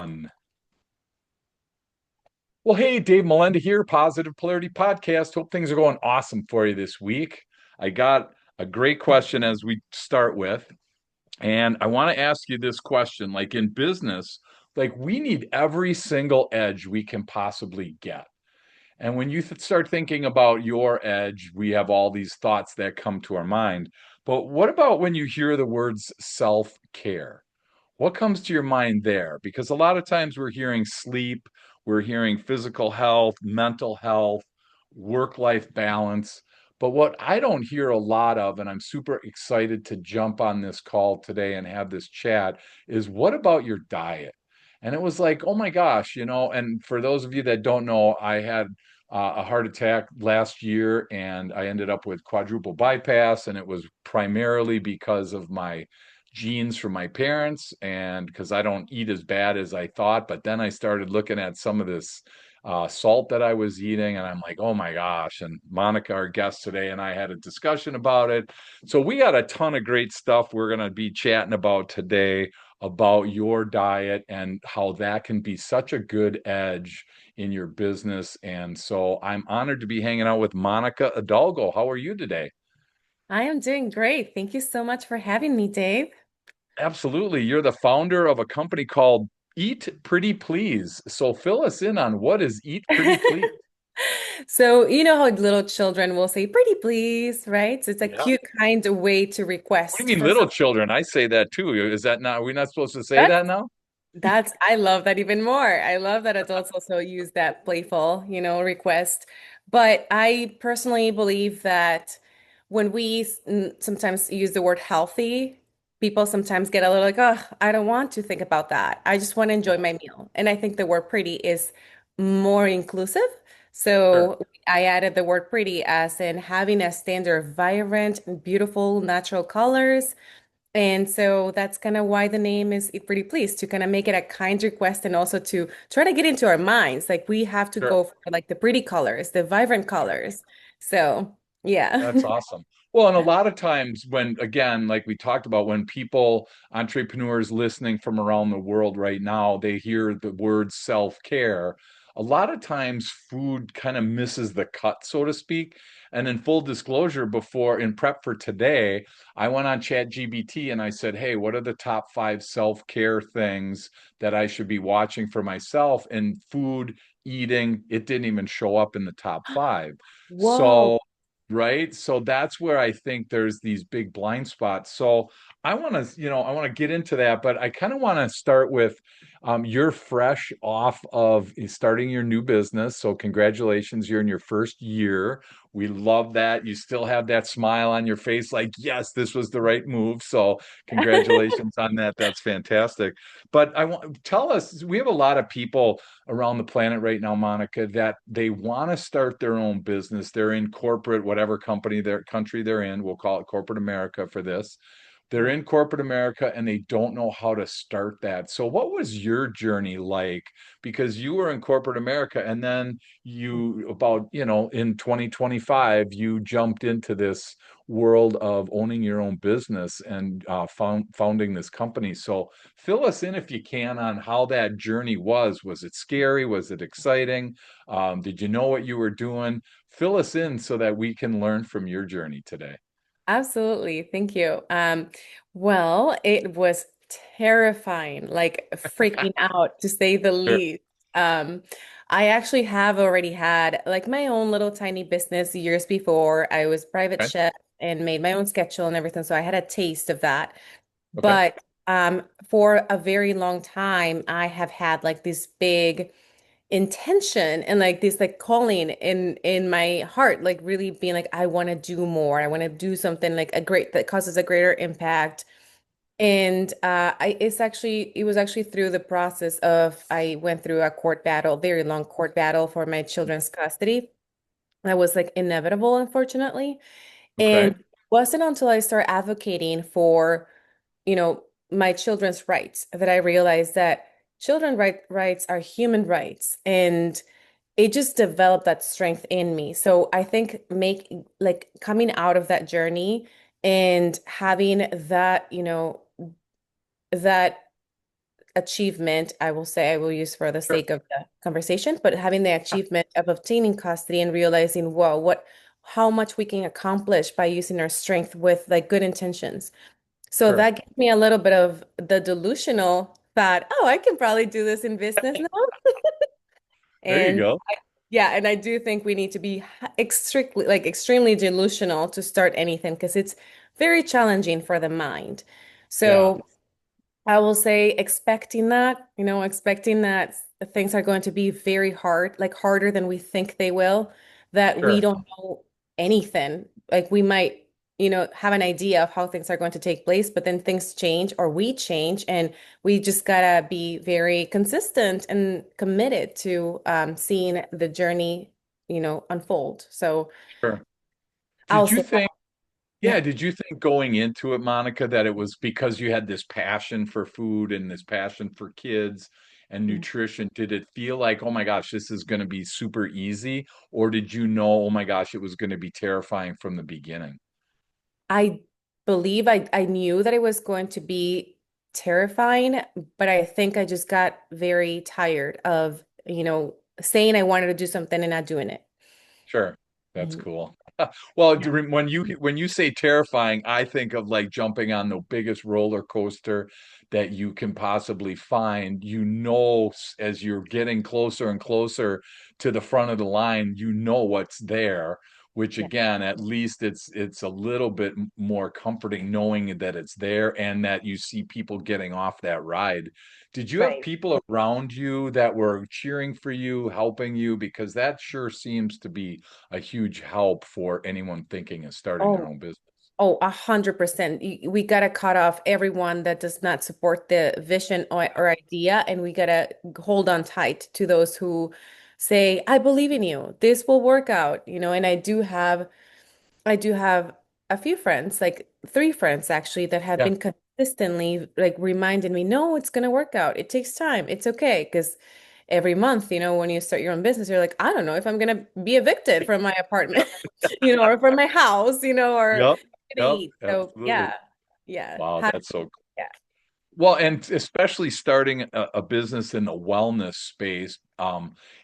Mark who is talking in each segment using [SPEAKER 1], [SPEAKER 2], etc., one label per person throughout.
[SPEAKER 1] 1. Well, hey, Dave Melinda here, Positive Polarity Podcast. Hope things are going awesome for you this week. I got a great question as we start with, and I want to ask you this question. Like in business, like we need every single edge we can possibly get. And when you start thinking about your edge, we have all these thoughts that come to our mind. But what about when you hear the words self-care? What comes to your mind there? Because a lot of times we're hearing sleep, we're hearing physical health, mental health, work-life balance. But what I don't hear a lot of, and I'm super excited to jump on this call today and have this chat, is what about your diet? And it was like, oh my gosh, and for those of you that don't know, I had a heart attack last year and I ended up with quadruple bypass, and it was primarily because of my genes from my parents and because I don't eat as bad as I thought. But then I started looking at some of this salt that I was eating, and I'm like, oh my gosh. And Monica, our guest today, and I had a discussion about it. So we got a ton of great stuff we're going to be chatting about today about your diet and how that can be such a good edge in your business. And so I'm honored to be hanging out with Monica Hidalgo. How are you today?
[SPEAKER 2] I am doing great. Thank you so much for having me, Dave.
[SPEAKER 1] Absolutely. You're the founder of a company called Eat Pretty Please. So fill us in on what is Eat Pretty Please?
[SPEAKER 2] So, you know how little children will say, pretty please, right? So it's a
[SPEAKER 1] Yeah.
[SPEAKER 2] cute kind of way to
[SPEAKER 1] What do
[SPEAKER 2] request
[SPEAKER 1] you mean
[SPEAKER 2] for
[SPEAKER 1] little
[SPEAKER 2] something.
[SPEAKER 1] children? I say that too. Is that not, are we not supposed to say
[SPEAKER 2] That's
[SPEAKER 1] that now?
[SPEAKER 2] I love that even more. I love that adults also use that playful, request. But I personally believe that when we sometimes use the word healthy, people sometimes get a little like, oh, I don't want to think about that. I just want to enjoy
[SPEAKER 1] Yeah,
[SPEAKER 2] my meal. And I think the word pretty is more inclusive.
[SPEAKER 1] sure.
[SPEAKER 2] So I added the word pretty as in having a standard of vibrant and beautiful natural colors, and so that's kind of why the name is Eat Pretty Please, to kind of make it a kind request and also to try to get into our minds. Like we have to
[SPEAKER 1] Sure.
[SPEAKER 2] go for like the pretty colors, the vibrant colors. So yeah.
[SPEAKER 1] That's awesome. Well, and a lot of times when, again, like we talked about, when people, entrepreneurs listening from around the world right now, they hear the word self-care, a lot of times food kind of misses the cut, so to speak. And in full disclosure, before in prep for today, I went on ChatGPT and I said, hey, what are the top 5 self-care things that I should be watching for myself? And food, eating, it didn't even show up in the top 5.
[SPEAKER 2] Whoa.
[SPEAKER 1] So right? So that's where I think there's these big blind spots. So I want to get into that, but I kind of want to start with you're fresh off of starting your new business. So congratulations, you're in your first year. We love that. You still have that smile on your face, like, yes, this was the right move. So congratulations on that. That's fantastic. But I want tell us, we have a lot of people around the planet right now, Monica, that they want to start their own business. They're in corporate, whatever company, their country they're in. We'll call it corporate America for this. They're in corporate America and they don't know how to start that. So, what was your journey like? Because you were in corporate America and then in 2025, you jumped into this world of owning your own business and founding this company. So, fill us in if you can on how that journey was. Was it scary? Was it exciting? Did you know what you were doing? Fill us in so that we can learn from your journey today.
[SPEAKER 2] Absolutely. Thank you. Well, it was terrifying, like freaking out to say the
[SPEAKER 1] Sure.
[SPEAKER 2] least. Um, I actually have already had like my own little tiny business years before. I was private
[SPEAKER 1] Okay.
[SPEAKER 2] chef and made my own schedule and everything. So I had a taste of that.
[SPEAKER 1] Okay.
[SPEAKER 2] But for a very long time, I have had like this big intention and like this like calling in my heart, like really being like, I want to do more. I want to do something like a great that causes a greater impact. And it was actually through the process of I went through a court battle, very long court battle for my children's custody. That was like inevitable, unfortunately.
[SPEAKER 1] Okay.
[SPEAKER 2] And it wasn't until I started advocating for, my children's rights that I realized that rights are human rights. And it just developed that strength in me. So I think like coming out of that journey and having that, that achievement, I will say, I will use for the
[SPEAKER 1] Sure,
[SPEAKER 2] sake of the conversation, but having the achievement of obtaining custody and realizing, whoa, how much we can accomplish by using our strength with like good intentions. So
[SPEAKER 1] sure.
[SPEAKER 2] that gives me a little bit of the delusional thought, oh, I can probably do this in business now.
[SPEAKER 1] There you
[SPEAKER 2] And
[SPEAKER 1] go.
[SPEAKER 2] yeah, and I do think we need to be extremely delusional to start anything because it's very challenging for the mind.
[SPEAKER 1] Yeah,
[SPEAKER 2] So I will say expecting that things are going to be very hard, like harder than we think they will, that we
[SPEAKER 1] sure,
[SPEAKER 2] don't know anything. Like we might, have an idea of how things are going to take place, but then things change or we change, and we just gotta be very consistent and committed to seeing the journey, unfold. So
[SPEAKER 1] sure.
[SPEAKER 2] I'll
[SPEAKER 1] Did you
[SPEAKER 2] say
[SPEAKER 1] think?
[SPEAKER 2] that.
[SPEAKER 1] Yeah, did you think going into it, Monica, that it was because you had this passion for food and this passion for kids and
[SPEAKER 2] Yeah.
[SPEAKER 1] nutrition? Did it feel like, oh my gosh, this is going to be super easy? Or did you know, oh my gosh, it was going to be terrifying from the beginning?
[SPEAKER 2] I believe I knew that it was going to be terrifying, but I think I just got very tired of, saying I wanted to do something and not doing it.
[SPEAKER 1] Sure. That's
[SPEAKER 2] Mhm.
[SPEAKER 1] cool. Well,
[SPEAKER 2] Yeah.
[SPEAKER 1] when you say terrifying, I think of like jumping on the biggest roller coaster that you can possibly find. As you're getting closer and closer to the front of the line, you know what's there, which
[SPEAKER 2] Yeah.
[SPEAKER 1] again, at least it's a little bit more comforting knowing that it's there and that you see people getting off that ride. Did you have
[SPEAKER 2] Right.
[SPEAKER 1] people around you that were cheering for you, helping you? Because that sure seems to be a huge help for anyone thinking of starting their
[SPEAKER 2] Oh,
[SPEAKER 1] own business.
[SPEAKER 2] oh, 100%. We gotta cut off everyone that does not support the vision or idea, and we gotta hold on tight to those who say, "I believe in you. This will work out." And I do have a few friends, like three friends actually, that have
[SPEAKER 1] Yeah,
[SPEAKER 2] been consistently like reminding me, no, it's gonna work out. It takes time. It's okay. Because every month, when you start your own business, you're like, I don't know if I'm gonna be evicted from my apartment, or from my house, or
[SPEAKER 1] yep,
[SPEAKER 2] gonna
[SPEAKER 1] yep,
[SPEAKER 2] eat. So
[SPEAKER 1] absolutely.
[SPEAKER 2] yeah, yeah.
[SPEAKER 1] Wow, that's so.
[SPEAKER 2] Yeah.
[SPEAKER 1] Well, and especially starting a business in the wellness space,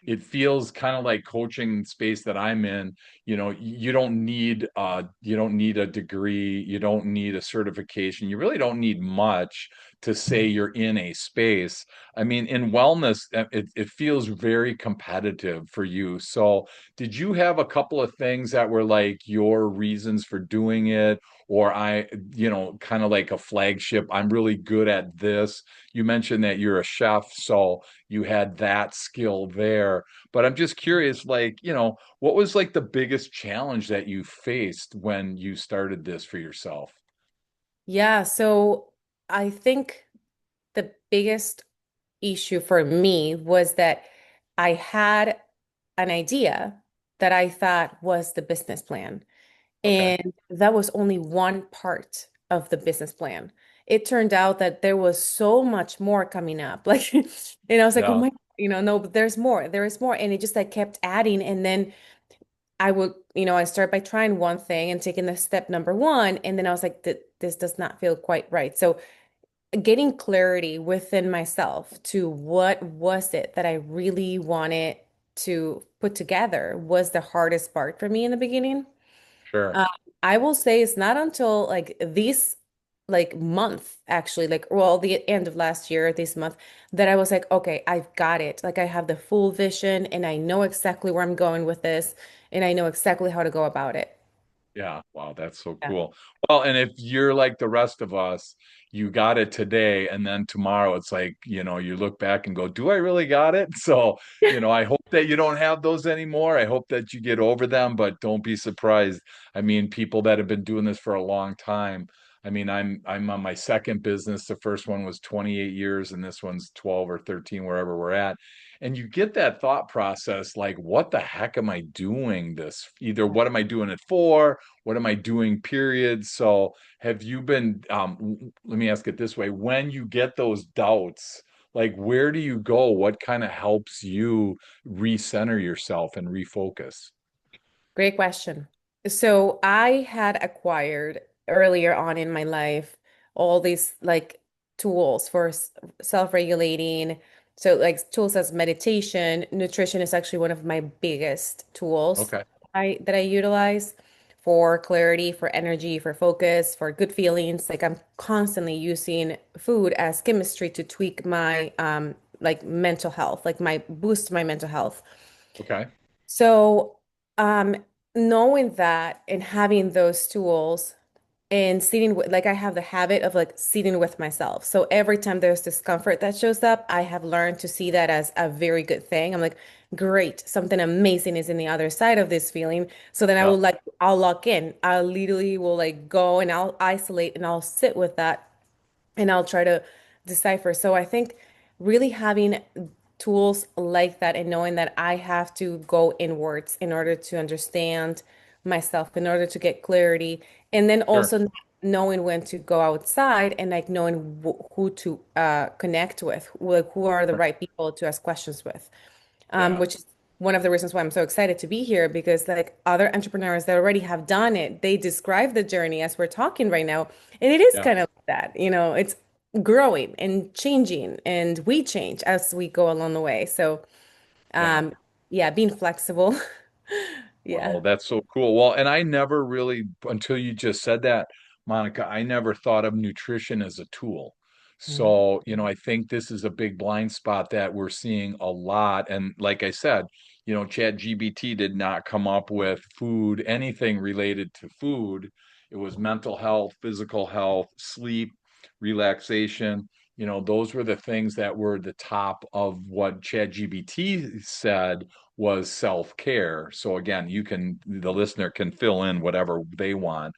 [SPEAKER 1] it feels kind of like coaching space that I'm in. You don't need a degree, you don't need a certification, you really don't need much to say you're in a space. I mean, in wellness, it feels very competitive for you. So, did you have a couple of things that were like your reasons for doing it? Or kind of like a flagship. I'm really good at this. You mentioned that you're a chef, so you had that skill there. But I'm just curious, like, what was like the biggest challenge that you faced when you started this for yourself?
[SPEAKER 2] Yeah, so I think the biggest issue for me was that I had an idea that I thought was the business plan.
[SPEAKER 1] Okay.
[SPEAKER 2] And that was only one part of the business plan. It turned out that there was so much more coming up. Like, and I was like, oh
[SPEAKER 1] Yeah.
[SPEAKER 2] my, no, but there's more. There is more. And it just like kept adding. And then I start by trying one thing and taking the step number one. And then I was like, this does not feel quite right. So getting clarity within myself to what was it that I really wanted to put together was the hardest part for me in the beginning.
[SPEAKER 1] Sure.
[SPEAKER 2] Um, I will say it's not until like this like month actually, like well, the end of last year, this month, that I was like, okay, I've got it. Like I have the full vision and I know exactly where I'm going with this and I know exactly how to go about it.
[SPEAKER 1] Yeah, wow, that's so
[SPEAKER 2] Yeah.
[SPEAKER 1] cool. Well, and if you're like the rest of us, you got it today, and then tomorrow it's like, you look back and go, do I really got it? So, I hope that you don't have those anymore. I hope that you get over them, but don't be surprised. I mean, people that have been doing this for a long time. I mean, I'm on my second business. The first one was 28 years, and this one's 12 or 13, wherever we're at. And you get that thought process like, what the heck am I doing this? Either what am I doing it for? What am I doing, period? So have you been, let me ask it this way, when you get those doubts, like where do you go? What kind of helps you recenter yourself and refocus?
[SPEAKER 2] Great question. So I had acquired earlier on in my life all these like tools for self-regulating. So like tools as meditation, nutrition is actually one of my biggest tools
[SPEAKER 1] Okay.
[SPEAKER 2] I utilize for clarity, for energy, for focus, for good feelings. Like I'm constantly using food as chemistry to tweak my like mental health, like my boost my mental health.
[SPEAKER 1] Okay.
[SPEAKER 2] So um knowing that and having those tools and sitting with, like I have the habit of like sitting with myself. So every time there's discomfort that shows up, I have learned to see that as a very good thing. I'm like, great, something amazing is in the other side of this feeling. So then I
[SPEAKER 1] Yeah.
[SPEAKER 2] will like, I'll lock in. I literally will like go and I'll isolate and I'll sit with that and I'll try to decipher. So I think really having tools like that and knowing that I have to go inwards in order to understand myself, in order to get clarity, and then
[SPEAKER 1] Sure.
[SPEAKER 2] also knowing when to go outside and like knowing who to connect with, like who are the
[SPEAKER 1] Sure.
[SPEAKER 2] right people to ask questions with,
[SPEAKER 1] Yeah.
[SPEAKER 2] which is one of the reasons why I'm so excited to be here because like other entrepreneurs that already have done it, they describe the journey as we're talking right now. And it is
[SPEAKER 1] Yeah.
[SPEAKER 2] kind of like that, it's growing and changing and we change as we go along the way. So,
[SPEAKER 1] Yeah.
[SPEAKER 2] um, yeah, being flexible. Yeah.
[SPEAKER 1] Wow, that's so cool. Well, and I never really, until you just said that, Monica, I never thought of nutrition as a tool.
[SPEAKER 2] Mm.
[SPEAKER 1] So, I think this is a big blind spot that we're seeing a lot. And like I said, ChatGPT did not come up with food, anything related to food. It was mental health, physical health, sleep, relaxation. Those were the things that were the top of what ChatGPT said was self-care. So again, the listener can fill in whatever they want.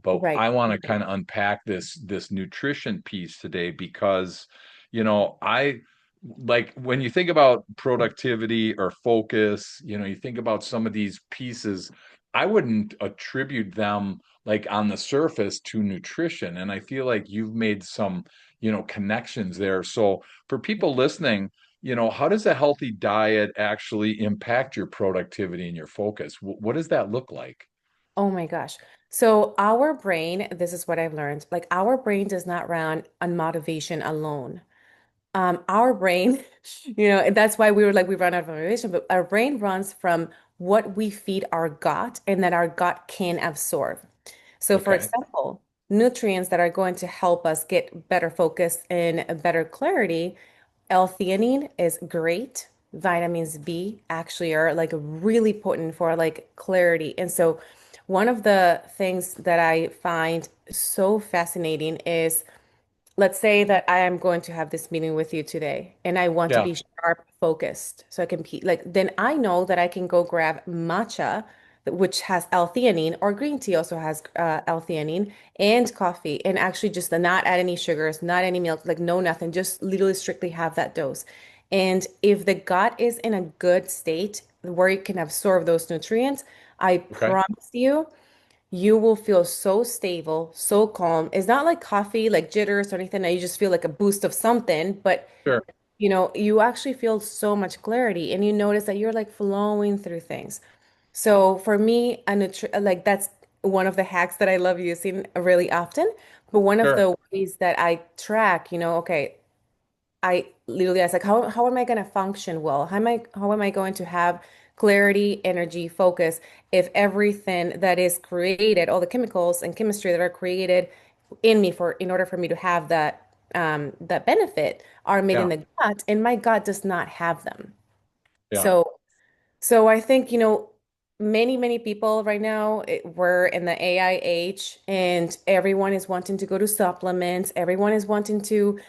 [SPEAKER 1] But
[SPEAKER 2] Right.
[SPEAKER 1] I want to kind of unpack this nutrition piece today because, I like when you think about productivity or focus, you think about some of these pieces, I wouldn't attribute them like on the surface to nutrition. And I feel like you've made some, connections there. So for people listening, how does a healthy diet actually impact your productivity and your focus? What does that look like?
[SPEAKER 2] Oh my gosh. So our brain, this is what I've learned, like our brain does not run on motivation alone. Our brain, that's why we were like, we run out of motivation, but our brain runs from what we feed our gut and that our gut can absorb. So, for
[SPEAKER 1] Okay.
[SPEAKER 2] example, nutrients that are going to help us get better focus and a better clarity, L-theanine is great. Vitamins B actually are like really potent for like clarity. And so, one of the things that I find so fascinating is let's say that I am going to have this meeting with you today and I want to
[SPEAKER 1] Yeah.
[SPEAKER 2] be sharp focused so I can be like then I know that I can go grab matcha which has L-theanine or green tea also has L-theanine and coffee and actually just not add any sugars, not any milk, like no nothing, just literally strictly have that dose. And if the gut is in a good state where it can absorb those nutrients, I
[SPEAKER 1] Okay.
[SPEAKER 2] promise you will feel so stable, so calm. It's not like coffee, like jitters or anything that you just feel like a boost of something, but
[SPEAKER 1] Sure.
[SPEAKER 2] you actually feel so much clarity and you notice that you're like flowing through things. So for me, like that's one of the hacks that I love using really often. But one of
[SPEAKER 1] Sure.
[SPEAKER 2] the ways that I track, okay, I literally asked like how am I going to function well? How am I going to have clarity, energy, focus if everything that is created, all the chemicals and chemistry that are created in me for in order for me to have that benefit are made in
[SPEAKER 1] Yeah.
[SPEAKER 2] the gut and my gut does not have them.
[SPEAKER 1] Yeah.
[SPEAKER 2] So I think, many people right now, we're in the AI age and everyone is wanting to go to supplements. Everyone is wanting to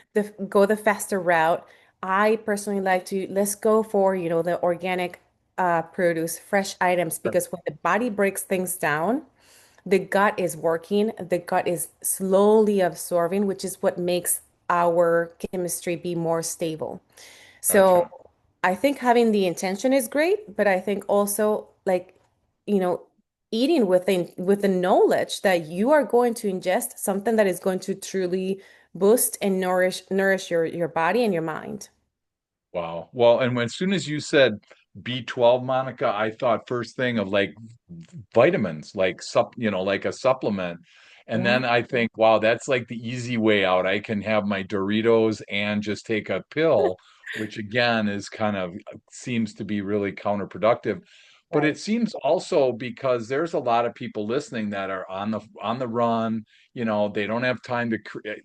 [SPEAKER 2] go the faster route. I personally like to, let's go for, the organic produce, fresh items,
[SPEAKER 1] Sure.
[SPEAKER 2] because when the body breaks things down, the gut is working, the gut is slowly absorbing, which is what makes our chemistry be more stable. So
[SPEAKER 1] Gotcha.
[SPEAKER 2] I think having the intention is great, but I think also like, you know, eating with the knowledge that you are going to ingest something that is going to truly boost and nourish your body and your mind.
[SPEAKER 1] Wow. Well, and as soon as you said B12, Monica, I thought first thing of like vitamins, like like a supplement. And
[SPEAKER 2] Yeah.
[SPEAKER 1] then I think, wow, that's like the easy way out. I can have my Doritos and just take a pill, which again is kind of seems to be really counterproductive. But
[SPEAKER 2] Right.
[SPEAKER 1] it seems also because there's a lot of people listening that are on the run, they don't have time to create.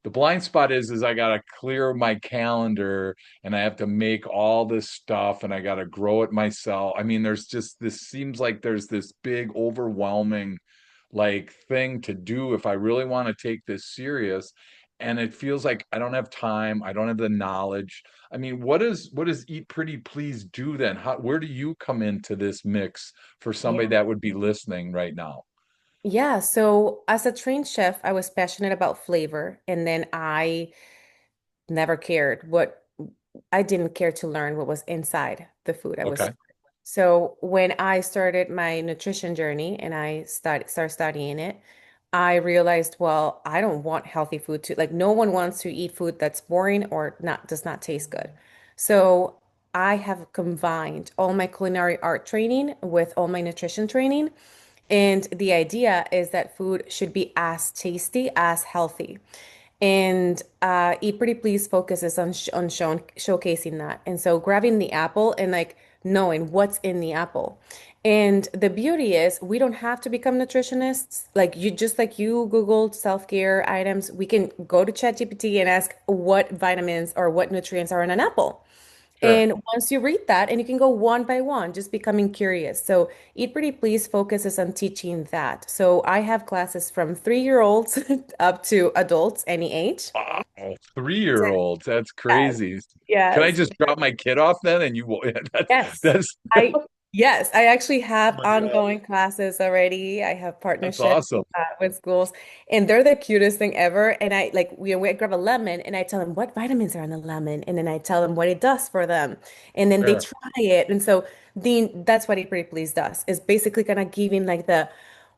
[SPEAKER 1] The blind spot is I got to clear my calendar and I have to make all this stuff and I got to grow it myself. I mean, there's just this seems like there's this big overwhelming like thing to do if I really want to take this serious. And it feels like I don't have time. I don't have the knowledge. I mean, what does Eat Pretty Please do then? Where do you come into this mix for somebody
[SPEAKER 2] Yeah.
[SPEAKER 1] that would be listening right now?
[SPEAKER 2] Yeah, so as a trained chef, I was passionate about flavor, and then I never cared what I didn't care to learn what was inside the food I was.
[SPEAKER 1] Okay,
[SPEAKER 2] So when I started my nutrition journey and I started studying it, I realized, well, I don't want healthy food to like no one wants to eat food that's boring or not does not taste good. So I have combined all my culinary art training with all my nutrition training. And the idea is that food should be as tasty as healthy. And Eat Pretty Please focuses on showcasing that. And so grabbing the apple and like knowing what's in the apple. And the beauty is we don't have to become nutritionists. Like you just like you Googled self-care items, we can go to ChatGPT and ask what vitamins or what nutrients are in an apple.
[SPEAKER 1] sure.
[SPEAKER 2] And once you read that, and you can go one by one, just becoming curious. So Eat Pretty Please focuses on teaching that. So I have classes from 3-year-olds up to adults, any age.
[SPEAKER 1] Wow, 3-year-olds. That's
[SPEAKER 2] Yes.
[SPEAKER 1] crazy. Can I
[SPEAKER 2] Yes.
[SPEAKER 1] just drop my kid off then? And you will,
[SPEAKER 2] Yes.
[SPEAKER 1] that's,
[SPEAKER 2] I yes, I actually
[SPEAKER 1] oh
[SPEAKER 2] have
[SPEAKER 1] my God,
[SPEAKER 2] ongoing classes already. I have
[SPEAKER 1] that's
[SPEAKER 2] partnerships
[SPEAKER 1] awesome.
[SPEAKER 2] with schools, and they're the cutest thing ever. And I like we grab a lemon, and I tell them what vitamins are in the lemon, and then I tell them what it does for them, and then they
[SPEAKER 1] Sure.
[SPEAKER 2] try it. And so that's what Eat Pretty Please does is basically kind of giving like the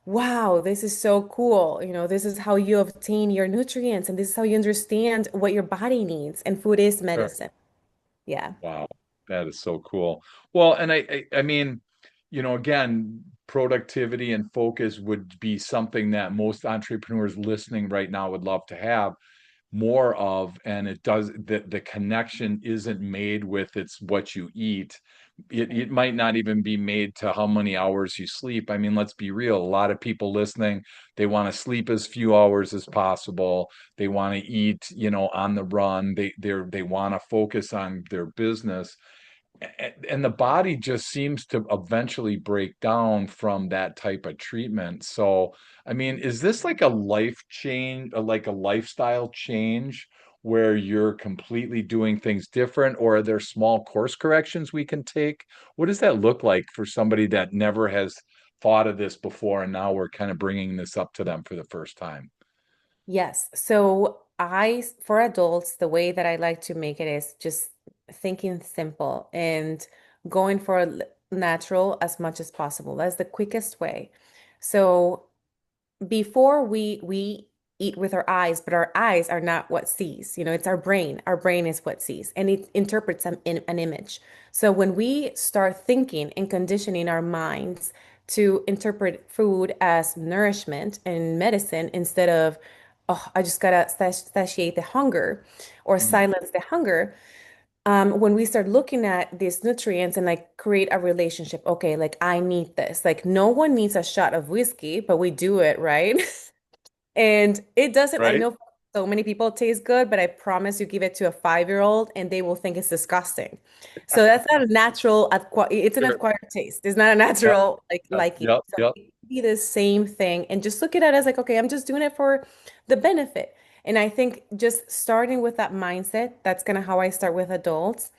[SPEAKER 2] wow, this is so cool. This is how you obtain your nutrients, and this is how you understand what your body needs. And food is
[SPEAKER 1] Sure.
[SPEAKER 2] medicine. Yeah.
[SPEAKER 1] Wow, that is so cool. Well, and I mean, again, productivity and focus would be something that most entrepreneurs listening right now would love to have more of, and it does the connection isn't made with it's what you eat. It might not even be made to how many hours you sleep. I mean, let's be real. A lot of people listening, they want to sleep as few hours as possible. They want to eat, on the run. They want to focus on their business and the body just seems to eventually break down from that type of treatment. So, I mean, is this like a life change, like a lifestyle change where you're completely doing things different, or are there small course corrections we can take? What does that look like for somebody that never has thought of this before, and now we're kind of bringing this up to them for the first time?
[SPEAKER 2] Yes. So for adults, the way that I like to make it is just thinking simple and going for natural as much as possible. That's the quickest way. So before we eat with our eyes, but our eyes are not what sees. It's our brain. Our brain is what sees, and it interprets an image. So when we start thinking and conditioning our minds to interpret food as nourishment and medicine instead of, oh, I just gotta satiate the hunger or
[SPEAKER 1] Mhm.
[SPEAKER 2] silence the hunger, when we start looking at these nutrients and like create a relationship, okay, like I need this. Like no one needs a shot of whiskey, but we do it, right? And it doesn't, I
[SPEAKER 1] Right?
[SPEAKER 2] know so many people it tastes good, but I promise you give it to a 5-year-old and they will think it's disgusting. So that's not a natural, it's an
[SPEAKER 1] Sure.
[SPEAKER 2] acquired taste. It's not a
[SPEAKER 1] Yep.
[SPEAKER 2] natural like
[SPEAKER 1] Yep.
[SPEAKER 2] liking.
[SPEAKER 1] Yep.
[SPEAKER 2] So
[SPEAKER 1] Yep.
[SPEAKER 2] it can be the same thing and just look at it as like, okay, I'm just doing it for the benefit. And I think just starting with that mindset, that's kind of how I start with adults.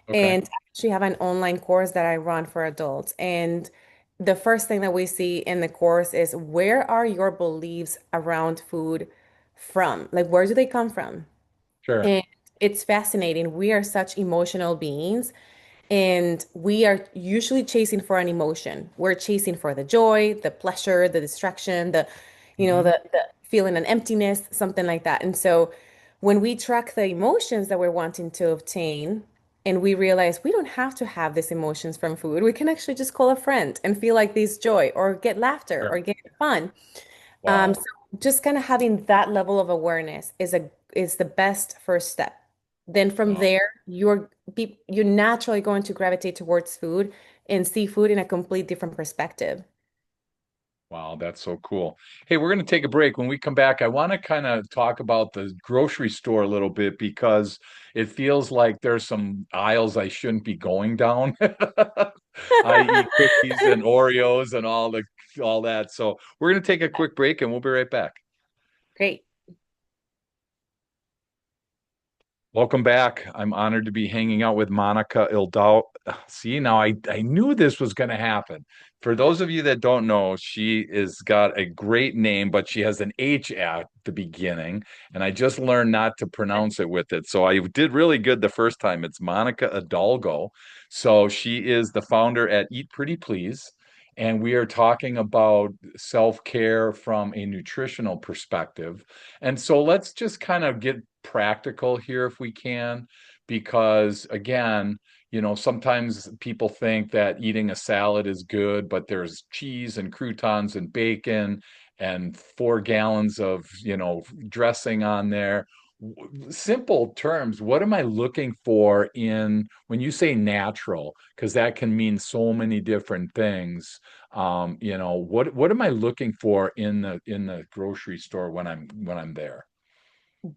[SPEAKER 1] Okay.
[SPEAKER 2] And I actually have an online course that I run for adults. And the first thing that we see in the course is where are your beliefs around food from? Like, where do they come from?
[SPEAKER 1] Sure.
[SPEAKER 2] And it's fascinating. We are such emotional beings. And we are usually chasing for an emotion. We're chasing for the joy, the pleasure, the distraction,
[SPEAKER 1] Hmm.
[SPEAKER 2] the feeling an emptiness, something like that. And so when we track the emotions that we're wanting to obtain, and we realize we don't have to have these emotions from food, we can actually just call a friend and feel like this joy or get laughter
[SPEAKER 1] Sure.
[SPEAKER 2] or get fun. So
[SPEAKER 1] Wow.
[SPEAKER 2] just kind of having that level of awareness is the best first step. Then from
[SPEAKER 1] Wow.
[SPEAKER 2] there, you're naturally going to gravitate towards food and see food in a complete different perspective.
[SPEAKER 1] Wow, that's so cool. Hey, we're going to take a break. When we come back, I want to kind of talk about the grocery store a little bit because it feels like there's some aisles I shouldn't be going down. I.e. cookies and Oreos and all that. So we're going to take a quick break and we'll be right back.
[SPEAKER 2] Great.
[SPEAKER 1] Welcome back. I'm honored to be hanging out with Monica Ildau. See, now I knew this was going to happen. For those of you that don't know, she is got a great name, but she has an H at the beginning, and I just learned not to pronounce it with it. So I did really good the first time. It's Monica Hidalgo. So she is the founder at Eat Pretty Please, and we are talking about self-care from a nutritional perspective. And so let's just kind of get practical here if we can, because again, sometimes people think that eating a salad is good, but there's cheese and croutons and bacon and 4 gallons of, dressing on there. Simple terms, what am I looking for in when you say natural? Because that can mean so many different things. What am I looking for in the grocery store when I'm there?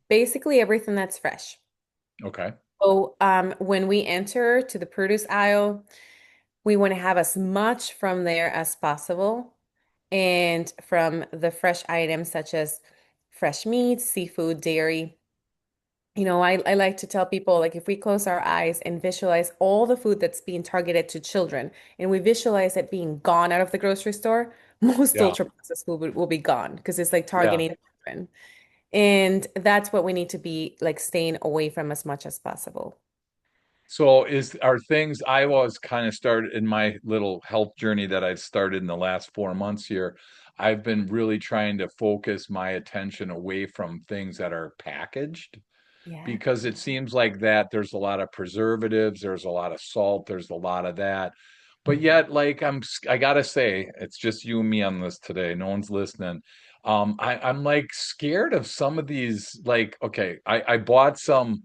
[SPEAKER 2] Basically everything that's fresh.
[SPEAKER 1] Okay.
[SPEAKER 2] So when we enter to the produce aisle, we want to have as much from there as possible. And from the fresh items such as fresh meat, seafood, dairy. I like to tell people like if we close our eyes and visualize all the food that's being targeted to children and we visualize it being gone out of the grocery store, most
[SPEAKER 1] Yeah.
[SPEAKER 2] ultra processed food will be gone because it's like
[SPEAKER 1] Yeah.
[SPEAKER 2] targeting children. And that's what we need to be like staying away from as much as possible.
[SPEAKER 1] So are things I was kind of started in my little health journey that I've started in the last 4 months here. I've been really trying to focus my attention away from things that are packaged
[SPEAKER 2] Yeah.
[SPEAKER 1] because it seems like that there's a lot of preservatives, there's a lot of salt, there's a lot of that. But yet, like I gotta say, it's just you and me on this today. No one's listening. I'm like scared of some of these. Like, okay, I bought some.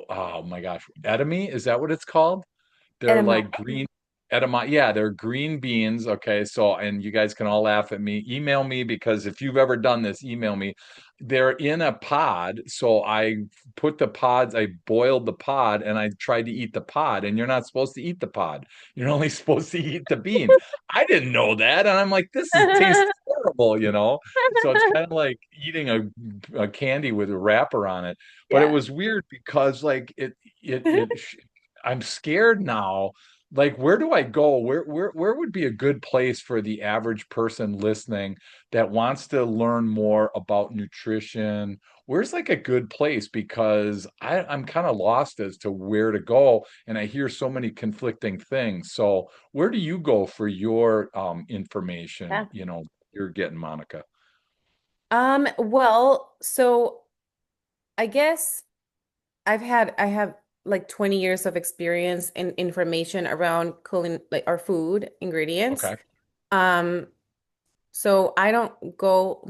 [SPEAKER 1] Oh my gosh, Edamame, is that what it's called? They're
[SPEAKER 2] Edamame.
[SPEAKER 1] like green edamame. Yeah, they're green beans. Okay, so and you guys can all laugh at me. Email me because if you've ever done this, email me. They're in a pod, so I put the pods. I boiled the pod and I tried to eat the pod. And you're not supposed to eat the pod. You're only supposed to eat the bean. I didn't know that, and I'm like, this is tastes terrible. So it's kind of like eating a candy with a wrapper on it. But it
[SPEAKER 2] Yeah.
[SPEAKER 1] was weird because like it I'm scared now. Like, where do I go? Where would be a good place for the average person listening that wants to learn more about nutrition? Where's like a good place? Because I'm kind of lost as to where to go, and I hear so many conflicting things. So, where do you go for your information?
[SPEAKER 2] Yeah.
[SPEAKER 1] You're getting Monica.
[SPEAKER 2] Well, so I guess I have like 20 years of experience and information around cooling like our food ingredients.
[SPEAKER 1] Okay.
[SPEAKER 2] Um, so I don't go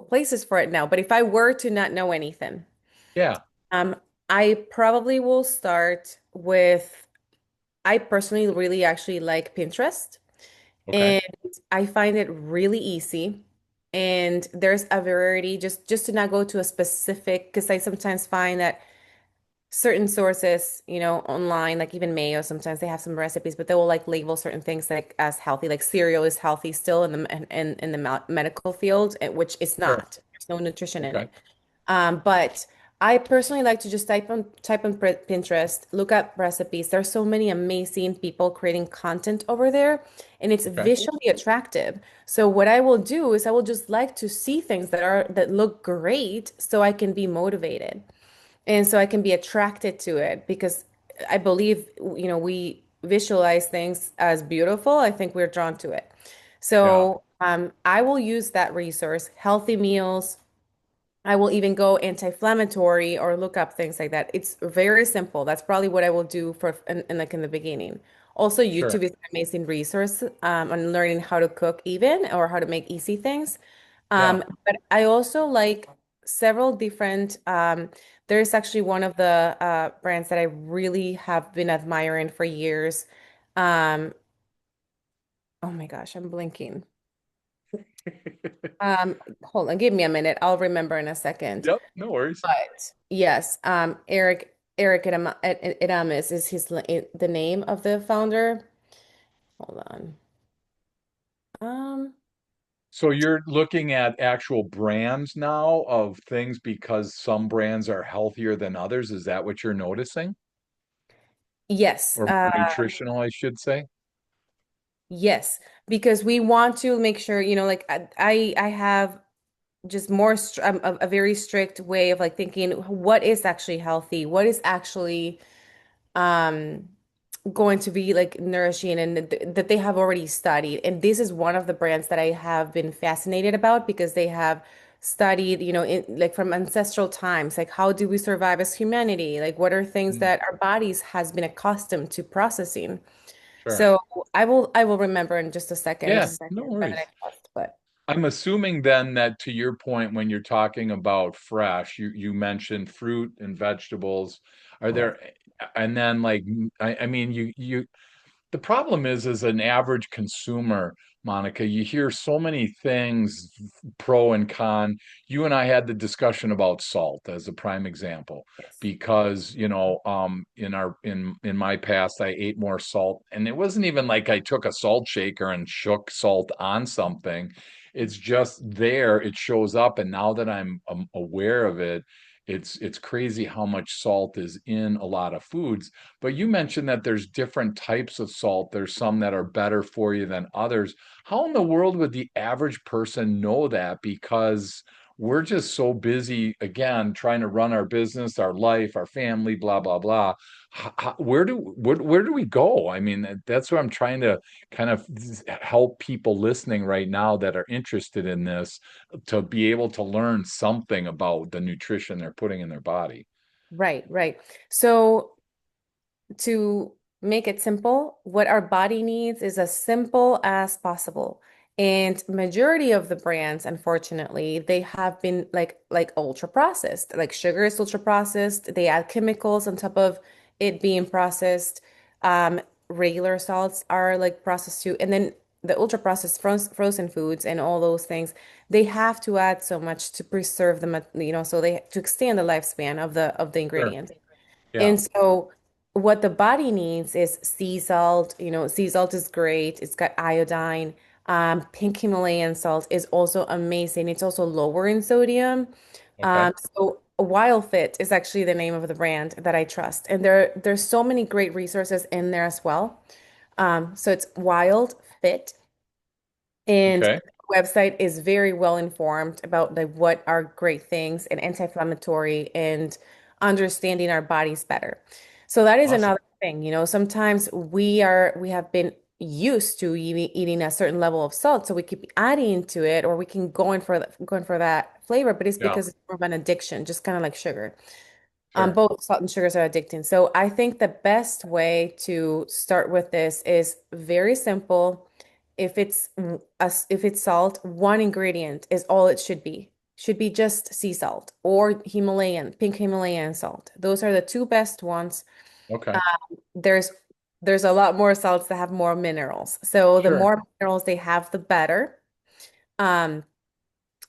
[SPEAKER 2] places for it now, but if I were to not know anything,
[SPEAKER 1] Yeah.
[SPEAKER 2] um, I probably will start with I personally really actually like Pinterest
[SPEAKER 1] Okay.
[SPEAKER 2] and I find it really easy. And there's a variety just to not go to a specific because I sometimes find that certain sources, online, like even Mayo, sometimes they have some recipes, but they will like label certain things like as healthy, like cereal is healthy still in the medical field, which it's
[SPEAKER 1] Sure.
[SPEAKER 2] not. There's no nutrition in
[SPEAKER 1] Okay.
[SPEAKER 2] it. But I personally like to just type on Pinterest, look up recipes. There's so many amazing people creating content over there, and it's
[SPEAKER 1] Okay.
[SPEAKER 2] visually attractive. So what I will do is I will just like to see things that look great so I can be motivated. And so I can be attracted to it because I believe, we visualize things as beautiful. I think we're drawn to it.
[SPEAKER 1] Yeah.
[SPEAKER 2] So I will use that resource, healthy meals. I will even go anti-inflammatory or look up things like that. It's very simple. That's probably what I will do like in the beginning. Also,
[SPEAKER 1] Sure.
[SPEAKER 2] YouTube is an amazing resource on learning how to cook even or how to make easy things.
[SPEAKER 1] Yeah.
[SPEAKER 2] But I also like several different, there's actually one of the brands that I really have been admiring for years. Um, oh my gosh, I'm blinking. Hold on, give me a minute. I'll remember in a second.
[SPEAKER 1] Yep, no worries.
[SPEAKER 2] But yes, Eric Adames is the name of the founder. Hold on. Um,
[SPEAKER 1] So you're looking at actual brands now of things because some brands are healthier than others. Is that what you're noticing?
[SPEAKER 2] yes,
[SPEAKER 1] Or more nutritional, I should say?
[SPEAKER 2] yes, because we want to make sure, like I have just more a very strict way of like thinking what is actually healthy, what is actually um going to be like nourishing and that they have already studied. And this is one of the brands that I have been fascinated about because they have studied, like from ancestral times, like how do we survive as humanity? Like what are things
[SPEAKER 1] Mm,
[SPEAKER 2] that our bodies has been accustomed to processing?
[SPEAKER 1] sure.
[SPEAKER 2] So I will remember in just a second,
[SPEAKER 1] Yeah,
[SPEAKER 2] just a
[SPEAKER 1] no
[SPEAKER 2] brand that
[SPEAKER 1] worries.
[SPEAKER 2] I trust, but
[SPEAKER 1] I'm assuming then that to your point, when you're talking about fresh, you mentioned fruit and vegetables. Are
[SPEAKER 2] yes.
[SPEAKER 1] there, and then like, I mean, you the problem is, as an average consumer, Monica, you hear so many things, pro and con. You and I had the discussion about salt as a prime example,
[SPEAKER 2] Yes.
[SPEAKER 1] because in my past, I ate more salt, and it wasn't even like I took a salt shaker and shook salt on something. It's just there, it shows up, and now that I'm aware of it, it's crazy how much salt is in a lot of foods. But you mentioned that there's different types of salt. There's some that are better for you than others. How in the world would the average person know that? Because we're just so busy, again, trying to run our business, our life, our family, blah, blah, blah. Where do we go? I mean, that's what I'm trying to kind of help people listening right now that are interested in this to be able to learn something about the nutrition they're putting in their body.
[SPEAKER 2] Right, right. So to make it simple, what our body needs is as simple as possible. And majority of the brands, unfortunately, they have been like ultra processed. Like sugar is ultra processed. They add chemicals on top of it being processed. Um, Regular salts are like processed too. And then the ultra processed frozen foods and all those things, they have to add so much to preserve them, so they to extend the lifespan of the
[SPEAKER 1] Sure.
[SPEAKER 2] ingredients.
[SPEAKER 1] Yeah.
[SPEAKER 2] And so what the body needs is sea salt. Sea salt is great. It's got iodine. Pink Himalayan salt is also amazing. It's also lower in sodium.
[SPEAKER 1] Okay.
[SPEAKER 2] So Wild Fit is actually the name of the brand that I trust. And there's so many great resources in there as well. So it's Wild Fit. And
[SPEAKER 1] Okay.
[SPEAKER 2] the website is very well informed about like what are great things and anti-inflammatory and understanding our bodies better. So that is
[SPEAKER 1] Awesome.
[SPEAKER 2] another thing, sometimes we have been used to eating a certain level of salt, so we keep adding to it, or we can going for that flavor, but it's
[SPEAKER 1] Yeah.
[SPEAKER 2] because it's more of an addiction, just kind of like sugar.
[SPEAKER 1] Sure.
[SPEAKER 2] Both salt and sugars are addicting. So I think the best way to start with this is very simple. If it's salt, one ingredient is all it should be. Should be just sea salt or pink Himalayan salt. Those are the two best ones.
[SPEAKER 1] Okay.
[SPEAKER 2] There's there's a lot more salts that have more minerals. So the
[SPEAKER 1] Sure.
[SPEAKER 2] more minerals they have, the better. Um,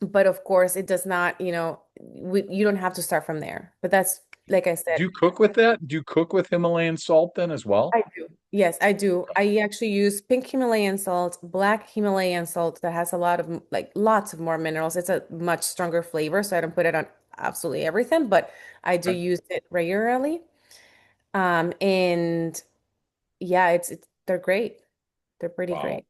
[SPEAKER 2] but of course, it does not, you don't have to start from there. But that's, like I said,
[SPEAKER 1] Do you cook with that? Do you cook with Himalayan salt then as well?
[SPEAKER 2] I do. Yes, I do. I actually use pink Himalayan salt, black Himalayan salt that has a lot of like lots of more minerals. It's a much stronger flavor, so I don't put it on absolutely everything, but I do
[SPEAKER 1] Okay.
[SPEAKER 2] use it regularly. And yeah, it's they're great. They're pretty
[SPEAKER 1] Wow.
[SPEAKER 2] great.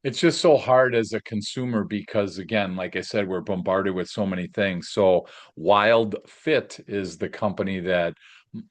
[SPEAKER 1] It's just so hard as a consumer because, again, like I said, we're bombarded with so many things. So Wild Fit is the company that,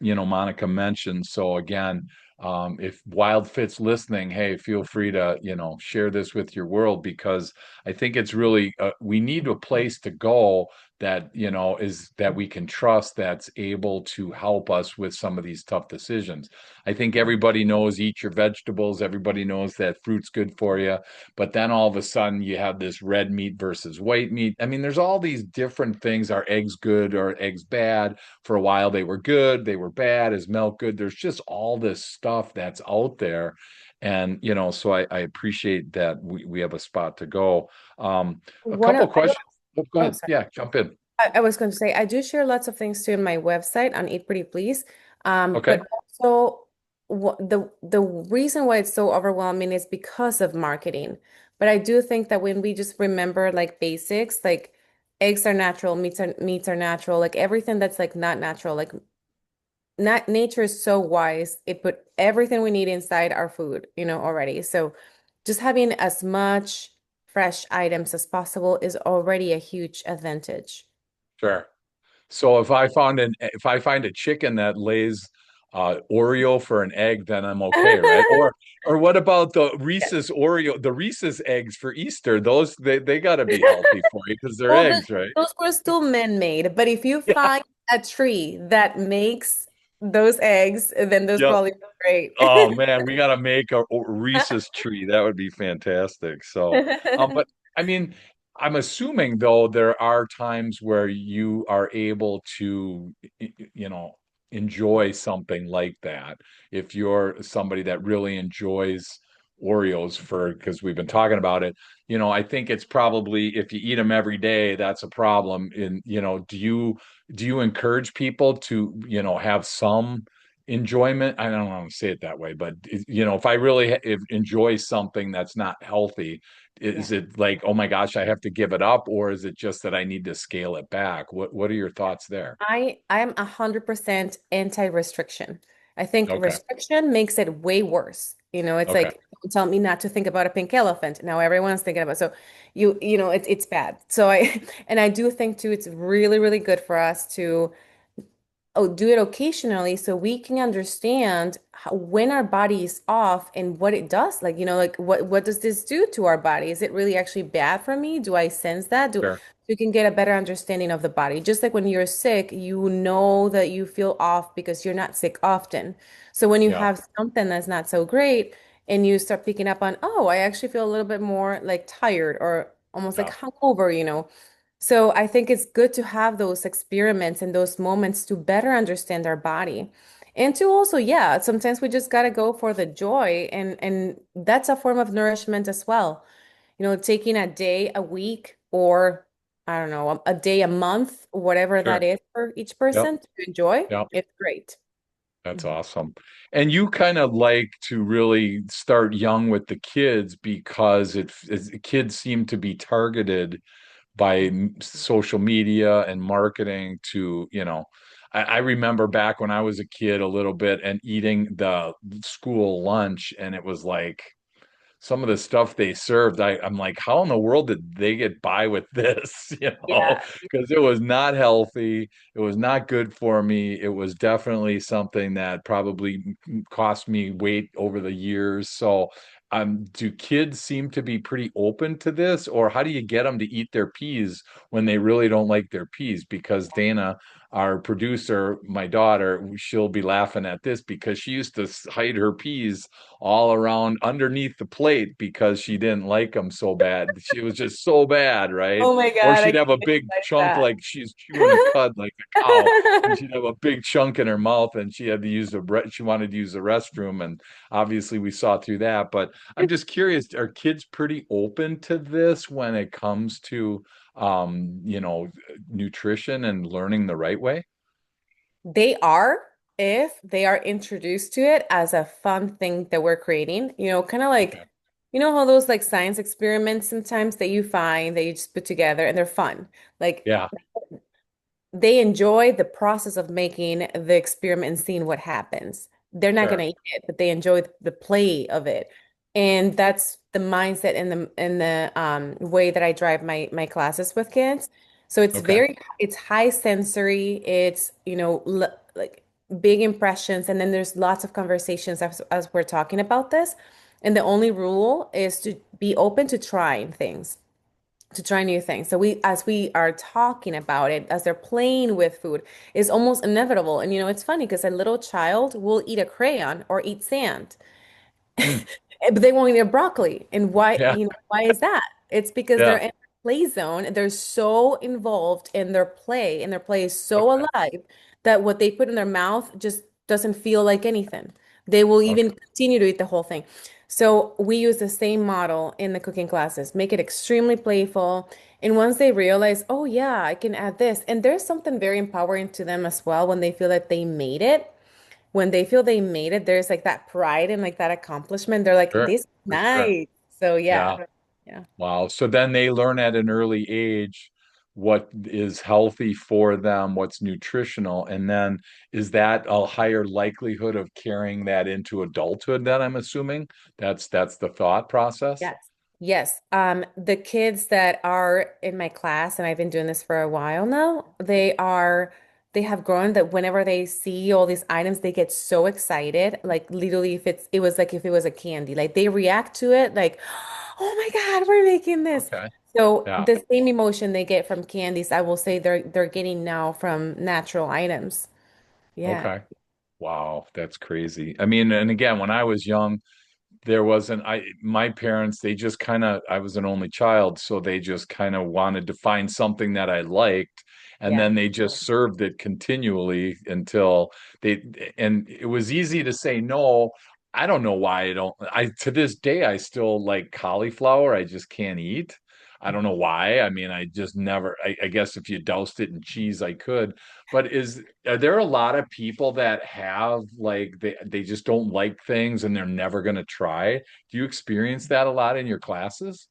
[SPEAKER 1] Monica mentioned. So again, if Wild Fit's listening, hey, feel free to, share this with your world, because I think it's really, we need a place to go that, is that we can trust, that's able to help us with some of these tough decisions. I think everybody knows eat your vegetables, everybody knows that fruit's good for you, but then all of a sudden you have this red meat versus white meat. I mean, there's all these different things. Are eggs good or eggs bad? For a while they were good, they were bad. Is milk good? There's just all this stuff that's out there. And so I appreciate that we have a spot to go. A
[SPEAKER 2] One
[SPEAKER 1] couple
[SPEAKER 2] of,
[SPEAKER 1] questions. Oh, go
[SPEAKER 2] oh,
[SPEAKER 1] ahead.
[SPEAKER 2] sorry.
[SPEAKER 1] Yeah, jump in.
[SPEAKER 2] I was going to say, I do share lots of things too in my website on Eat Pretty Please.
[SPEAKER 1] Okay.
[SPEAKER 2] But also, the reason why it's so overwhelming is because of marketing. But I do think that when we just remember like basics, like eggs are natural, meats are natural, like everything that's like not natural, like not nature is so wise. It put everything we need inside our food, already. So just having as much fresh items as possible is already a huge advantage.
[SPEAKER 1] Sure. So if I find a chicken that lays Oreo for an egg, then I'm okay, right? Or what about the Reese's eggs for Easter? Those they got to be healthy for you because they're
[SPEAKER 2] Well,
[SPEAKER 1] eggs, right?
[SPEAKER 2] those were still man-made, but if you
[SPEAKER 1] Yeah.
[SPEAKER 2] find a tree that makes those eggs, then those
[SPEAKER 1] Yep.
[SPEAKER 2] probably are great.
[SPEAKER 1] Oh man, we got to make a Reese's tree. That would be fantastic. So, but I mean, I'm assuming though there are times where you are able to, you know, enjoy something like that. If you're somebody that really enjoys Oreos because we've been talking about it, I think it's probably if you eat them every day, that's a problem. And, do you encourage people to, have some enjoyment? I don't want to say it that way, but if I really enjoy something that's not healthy, is
[SPEAKER 2] Yeah.
[SPEAKER 1] it like, oh my gosh, I have to give it up, or is it just that I need to scale it back? What are your thoughts there?
[SPEAKER 2] I'm 100% anti-restriction. I think
[SPEAKER 1] Okay.
[SPEAKER 2] restriction makes it way worse. It's
[SPEAKER 1] Okay.
[SPEAKER 2] like tell me not to think about a pink elephant. Now everyone's thinking about so it's bad. So I and I do think too it's really, really good for us to do it occasionally so we can understand when our body is off and what it does. Like, like what does this do to our body? Is it really actually bad for me? Do I sense that? Do
[SPEAKER 1] Sure.
[SPEAKER 2] you can get a better understanding of the body. Just like when you're sick, you know that you feel off because you're not sick often. So when you
[SPEAKER 1] Yeah.
[SPEAKER 2] have something that's not so great and you start picking up on, oh, I actually feel a little bit more like tired or almost like
[SPEAKER 1] Yeah.
[SPEAKER 2] hungover. So I think it's good to have those experiments and those moments to better understand our body. And to also, yeah, sometimes we just gotta go for the joy and that's a form of nourishment as well. Taking a day a week or I don't know, a day a month, whatever that
[SPEAKER 1] Sure.
[SPEAKER 2] is for each
[SPEAKER 1] Yep.
[SPEAKER 2] person to enjoy,
[SPEAKER 1] Yep.
[SPEAKER 2] it's great.
[SPEAKER 1] That's
[SPEAKER 2] Mhm.
[SPEAKER 1] awesome. And you kind of like to really start young with the kids because kids seem to be targeted by social media and marketing to, I remember back when I was a kid a little bit and eating the school lunch, and it was like some of the stuff they served, I'm like, how in the world did they get by with this?
[SPEAKER 2] Yeah.
[SPEAKER 1] Because it was not healthy. It was not good for me. It was definitely something that probably cost me weight over the years. So, do kids seem to be pretty open to this, or how do you get them to eat their peas when they really don't like their peas? Because Dana, our producer, my daughter, she'll be laughing at this because she used to hide her peas all around underneath the plate because she didn't like them so bad. She was just so bad, right?
[SPEAKER 2] Oh my
[SPEAKER 1] Or
[SPEAKER 2] God, I
[SPEAKER 1] she'd
[SPEAKER 2] can
[SPEAKER 1] have a big chunk
[SPEAKER 2] visualize
[SPEAKER 1] like she's chewing a cud like a cow, and
[SPEAKER 2] that.
[SPEAKER 1] she'd have a big chunk in her mouth, and she had to use she wanted to use the restroom, and obviously we saw through that. But I'm just curious, are kids pretty open to this when it comes to nutrition and learning the right way?
[SPEAKER 2] They are if they are introduced to it as a fun thing that we're creating, kind of like,
[SPEAKER 1] Okay.
[SPEAKER 2] how those like science experiments sometimes that you find that you just put together and they're fun. Like
[SPEAKER 1] Yeah,
[SPEAKER 2] they enjoy the process of making the experiment and seeing what happens. They're not going
[SPEAKER 1] sure.
[SPEAKER 2] to eat it, but they enjoy the play of it. And that's the mindset and the way that I drive my classes with kids. So
[SPEAKER 1] Okay.
[SPEAKER 2] it's high sensory, it's, like big impressions, and then there's lots of conversations as we're talking about this. And the only rule is to be open to trying things. to try new things. So as we are talking about it, as they're playing with food, is almost inevitable. And it's funny because a little child will eat a crayon or eat sand.
[SPEAKER 1] Mm,
[SPEAKER 2] But they won't eat broccoli. And why,
[SPEAKER 1] yeah.
[SPEAKER 2] why is that? It's because they're
[SPEAKER 1] Yeah.
[SPEAKER 2] in a play zone. They're so involved in their play, and their play is so
[SPEAKER 1] Okay.
[SPEAKER 2] alive that what they put in their mouth just doesn't feel like anything. They will even
[SPEAKER 1] Okay.
[SPEAKER 2] continue to eat the whole thing. So we use the same model in the cooking classes, make it extremely playful. And once they realize, oh yeah, I can add this, and there's something very empowering to them as well when they feel that they made it, when they feel they made it, there's like that pride and like that accomplishment. They're like,
[SPEAKER 1] Sure.
[SPEAKER 2] this is
[SPEAKER 1] For sure.
[SPEAKER 2] nice. So yeah.
[SPEAKER 1] Yeah.
[SPEAKER 2] Yeah.
[SPEAKER 1] Wow. So then they learn at an early age what is healthy for them, what's nutritional, and then is that a higher likelihood of carrying that into adulthood then I'm assuming? That's the thought process?
[SPEAKER 2] Yes. Yes. The kids that are in my class, and I've been doing this for a while now, they have grown that whenever they see all these items, they get so excited. Like literally if it was a candy, like they react to it like, oh my God, we're making this.
[SPEAKER 1] Okay.
[SPEAKER 2] So
[SPEAKER 1] Yeah.
[SPEAKER 2] the same emotion they get from candies, I will say they're getting now from natural items. Yeah.
[SPEAKER 1] Okay. Wow, that's crazy. I mean, and again, when I was young, there wasn't I my parents, they just kind of, I was an only child, so they just kind of wanted to find something that I liked, and
[SPEAKER 2] Yeah.
[SPEAKER 1] then they just served it continually until they, and it was easy to say no. I don't know why I don't, I to this day I still like cauliflower, I just can't eat. I don't know why. I mean, I just never, I guess if you doused it in cheese I could. But are there a lot of people that have like they just don't like things and they're never going to try? Do you experience that a lot in your classes?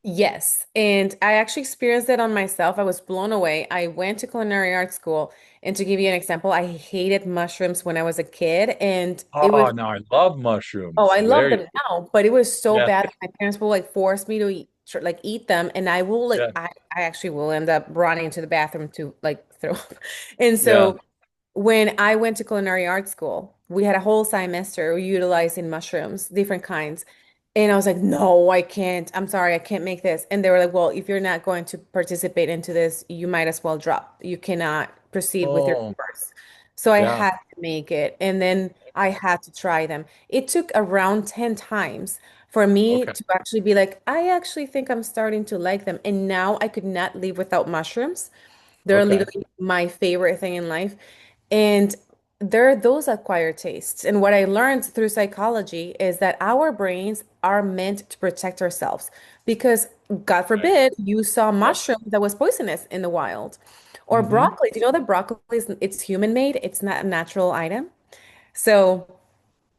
[SPEAKER 2] Yes, and I actually experienced it on myself. I was blown away. I went to culinary art school, and to give you an example, I hated mushrooms when I was a kid, and it was
[SPEAKER 1] Oh, no, I love
[SPEAKER 2] oh,
[SPEAKER 1] mushrooms.
[SPEAKER 2] I
[SPEAKER 1] There
[SPEAKER 2] love
[SPEAKER 1] you
[SPEAKER 2] them now, but it was so
[SPEAKER 1] Yeah,
[SPEAKER 2] bad that my parents will like force me to eat them, and I will
[SPEAKER 1] yeah,
[SPEAKER 2] I actually will end up running to the bathroom to like throw up. And
[SPEAKER 1] yeah.
[SPEAKER 2] so when I went to culinary art school, we had a whole semester utilizing mushrooms, different kinds. And I was like, no, I can't. I'm sorry, I can't make this. And they were like, well, if you're not going to participate into this, you might as well drop. You cannot proceed with your
[SPEAKER 1] Oh,
[SPEAKER 2] course. So I
[SPEAKER 1] yeah.
[SPEAKER 2] had to make it. And then I had to try them. It took around 10 times for me
[SPEAKER 1] Okay.
[SPEAKER 2] to actually be like, I actually think I'm starting to like them. And now I could not live without mushrooms. They're
[SPEAKER 1] Okay.
[SPEAKER 2] literally my favorite thing in life. And they're those acquired tastes. And what I learned through psychology is that our brains are meant to protect ourselves because, God
[SPEAKER 1] Right.
[SPEAKER 2] forbid, you saw
[SPEAKER 1] Yep.
[SPEAKER 2] mushroom that was poisonous in the wild. Or
[SPEAKER 1] Hmm.
[SPEAKER 2] broccoli. Do you know that broccoli it's human made? It's not a natural item. So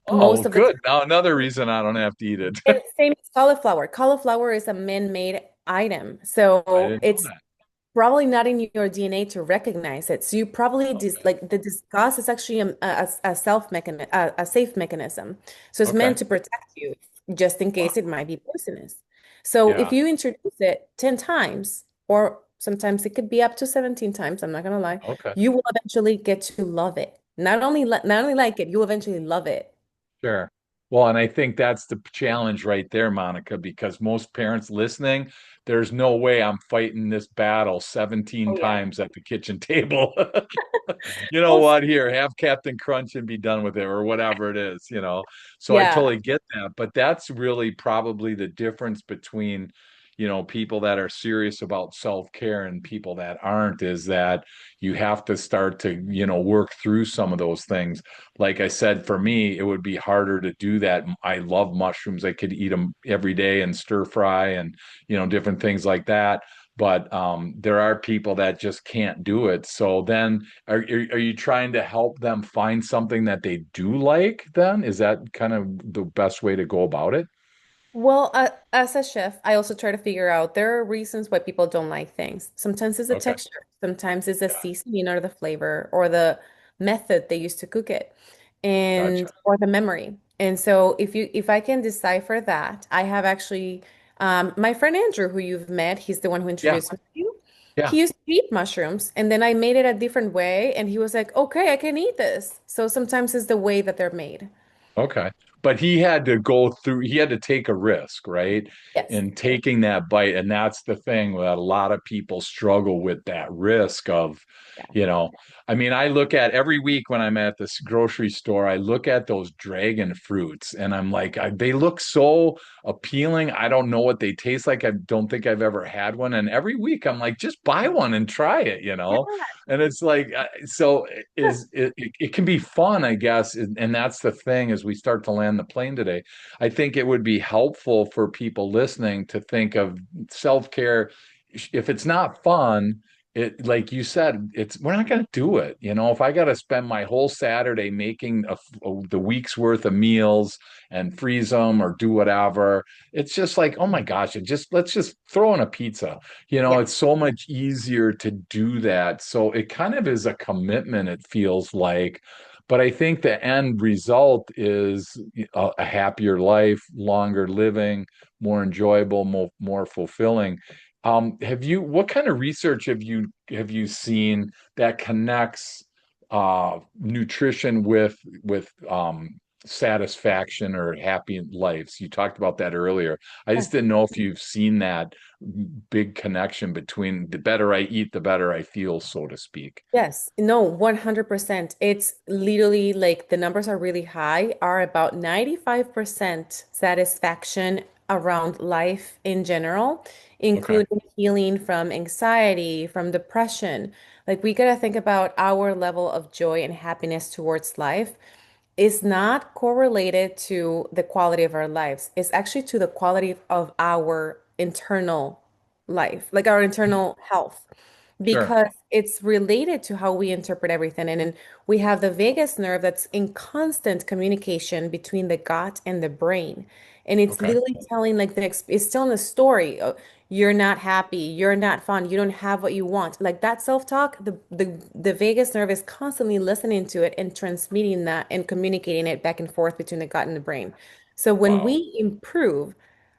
[SPEAKER 1] Oh,
[SPEAKER 2] most of the
[SPEAKER 1] good. Now another reason I don't have to eat it.
[SPEAKER 2] and same as cauliflower. Cauliflower is a man-made item.
[SPEAKER 1] I
[SPEAKER 2] So
[SPEAKER 1] didn't know
[SPEAKER 2] it's
[SPEAKER 1] that.
[SPEAKER 2] probably not in your DNA to recognize it. So you probably
[SPEAKER 1] Okay.
[SPEAKER 2] like the disgust is actually a self mechanism, a safe mechanism. So it's
[SPEAKER 1] Okay.
[SPEAKER 2] meant to protect you just in case it
[SPEAKER 1] Wow.
[SPEAKER 2] might be poisonous. So if
[SPEAKER 1] Yeah.
[SPEAKER 2] you introduce it 10 times, or sometimes it could be up to 17 times, I'm not gonna lie,
[SPEAKER 1] Okay.
[SPEAKER 2] you will eventually get to love it. Not only like it, you'll eventually love it.
[SPEAKER 1] Sure. Well, and I think that's the challenge right there, Monica, because most parents listening, there's no way I'm fighting this battle 17
[SPEAKER 2] Oh yeah.
[SPEAKER 1] times at the kitchen table. You know
[SPEAKER 2] Oh,
[SPEAKER 1] what? Here, have Captain Crunch and be done with it, or whatever it is, you know. So I
[SPEAKER 2] yeah.
[SPEAKER 1] totally get that. But that's really probably the difference between, people that are serious about self-care and people that aren't, is that you have to start to, work through some of those things. Like I said, for me, it would be harder to do that. I love mushrooms. I could eat them every day and stir fry and, different things like that. But there are people that just can't do it. So then are you trying to help them find something that they do like then? Is that kind of the best way to go about it?
[SPEAKER 2] Well, as a chef, I also try to figure out there are reasons why people don't like things. Sometimes it's the
[SPEAKER 1] Okay.
[SPEAKER 2] texture, sometimes it's the
[SPEAKER 1] Yeah.
[SPEAKER 2] seasoning or the flavor or the method they used to cook it, and
[SPEAKER 1] Gotcha.
[SPEAKER 2] or the memory. And so if I can decipher that, I have actually my friend Andrew, who you've met, he's the one who
[SPEAKER 1] Yeah.
[SPEAKER 2] introduced me to you.
[SPEAKER 1] Yeah.
[SPEAKER 2] He used to eat mushrooms, and then I made it a different way, and he was like, "Okay, I can eat this." So sometimes it's the way that they're made.
[SPEAKER 1] Okay. but he had to go through, he had to take a risk, right?
[SPEAKER 2] Yes.
[SPEAKER 1] In taking that bite. And that's the thing that a lot of people struggle with, that risk of,
[SPEAKER 2] Yeah.
[SPEAKER 1] you know, I mean, I look at every week when I'm at this grocery store, I look at those dragon fruits and I'm like, they look so appealing. I don't know what they taste like. I don't think I've ever had one. And every week I'm like, just buy one and try it, you
[SPEAKER 2] Yeah.
[SPEAKER 1] know? And it's like, so is it can be fun, I guess. And that's the thing as we start to land the plane today. I think it would be helpful for people listening to think of self-care. If it's not fun, it, like you said, it's, we're not going to do it. You know, if I got to spend my whole Saturday making the week's worth of meals and freeze them or do whatever, it's just like, oh my gosh, it just, let's just throw in a pizza. You know,
[SPEAKER 2] Yeah.
[SPEAKER 1] it's so much easier to do that. So it kind of is a commitment, it feels like. But I think the end result is a happier life, longer living, more enjoyable, more fulfilling. What kind of research have you seen that connects nutrition with satisfaction or happy lives? You talked about that earlier. I
[SPEAKER 2] Yeah.
[SPEAKER 1] just didn't know if you've seen that big connection between the better I eat, the better I feel, so to speak.
[SPEAKER 2] Yes, no, 100%. It's literally like the numbers are really high, are about 95% satisfaction around life in general,
[SPEAKER 1] Okay.
[SPEAKER 2] including healing from anxiety, from depression. Like we gotta think about our level of joy and happiness towards life is not correlated to the quality of our lives. It's actually to the quality of our internal life, like our internal health,
[SPEAKER 1] Sure.
[SPEAKER 2] because it's related to how we interpret everything. And then we have the vagus nerve that's in constant communication between the gut and the brain. And it's
[SPEAKER 1] Okay.
[SPEAKER 2] literally telling like it's telling the story. You're not happy, you're not fun, you don't have what you want. Like that self-talk, the vagus nerve is constantly listening to it and transmitting that and communicating it back and forth between the gut and the brain. So when
[SPEAKER 1] Wow.
[SPEAKER 2] we improve